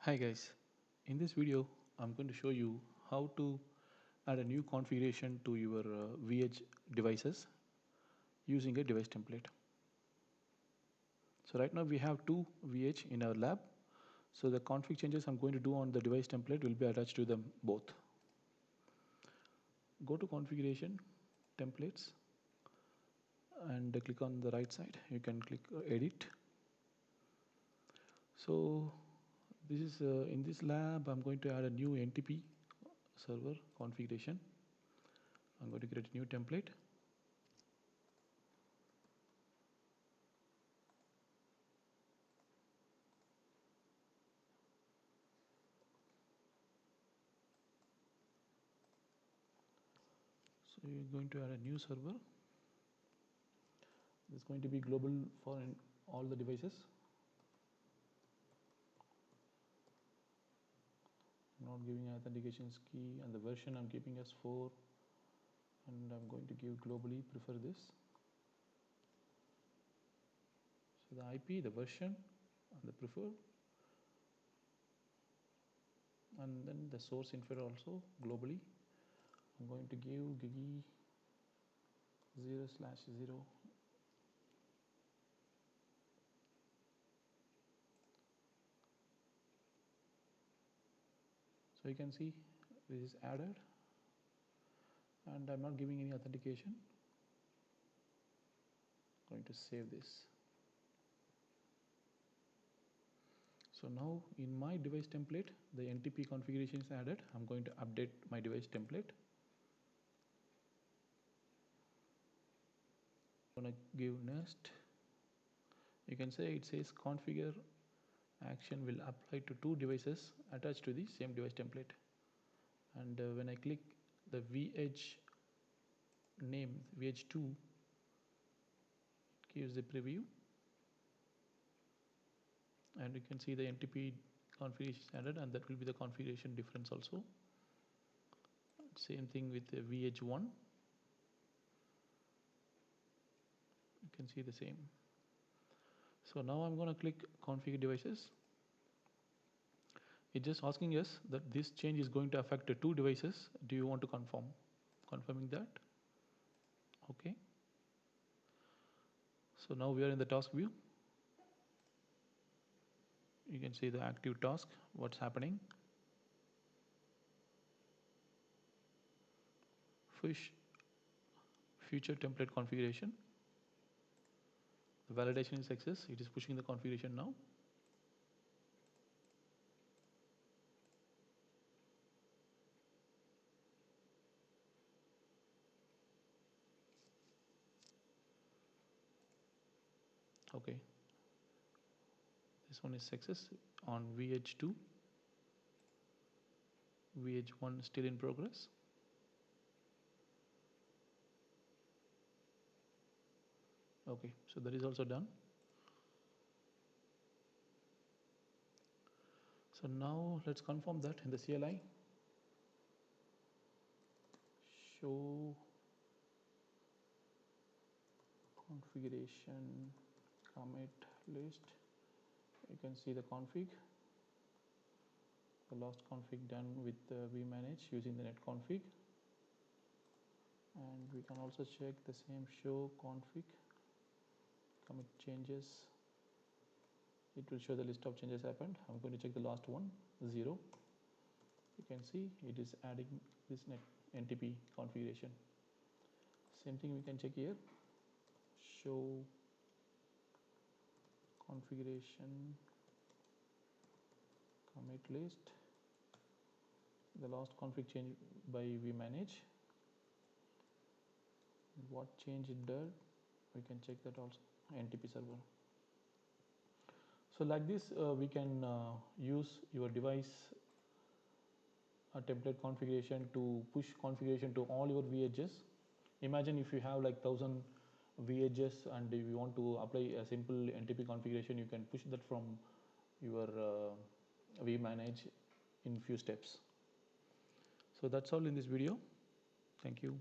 Hi guys, in this video I'm going to show you how to add a new configuration to your vEdge devices using a device template. So right now we have two vEdge in our lab, so the config changes I'm going to do on the device template will be attached to them both. Go to configuration, templates, and click on the right side. You can click edit. So this is in this lab I'm going to add a new NTP server configuration. I'm going to create a new template. So you're going to add a new server. It's going to be global for all the devices. I'm not giving an authentication key, and the version I'm keeping as 4, and I'm going to give globally, prefer this. So the IP, the version, and the preferred, and then the source info also globally. I'm going to give gigi 0/0. So you can see this is added, and I'm not giving any authentication. I'm going to save this. So now in my device template, the NTP configuration is added. I'm going to update my device template. I'm going to give next. You can say it says configure action will apply to two devices attached to the same device template. And when I click the vEdge name, vEdge2, it gives the preview. And you can see the NTP configuration is added, and that will be the configuration difference also. Same thing with the vEdge1. You can see the same. So now I'm going to click configure devices. It's just asking us that this change is going to affect the two devices. Do you want to confirm? Confirming that. Okay. So now we are in the task view. You can see the active task, what's happening. Push future template configuration. The validation is success. It is pushing the configuration now. Okay. This one is success on vEdge2. vEdge1 still in progress. Okay, so that is also done. So now let's confirm that in the CLI. Show configuration commit list. You can see the config. The last config done with vManage using the net config. And we can also check the same show config commit changes. It will show the list of changes happened. I'm going to check the last one, 0. You can see it is adding this net NTP configuration. Same thing we can check here. Show configuration commit list. The last config change by vManage. What change it did, we can check that also. NTP server. So like this, we can use your device template configuration to push configuration to all your vEdges. Imagine if you have like 1000 vEdges and if you want to apply a simple NTP configuration, you can push that from your vManage in few steps. So that's all in this video. Thank you.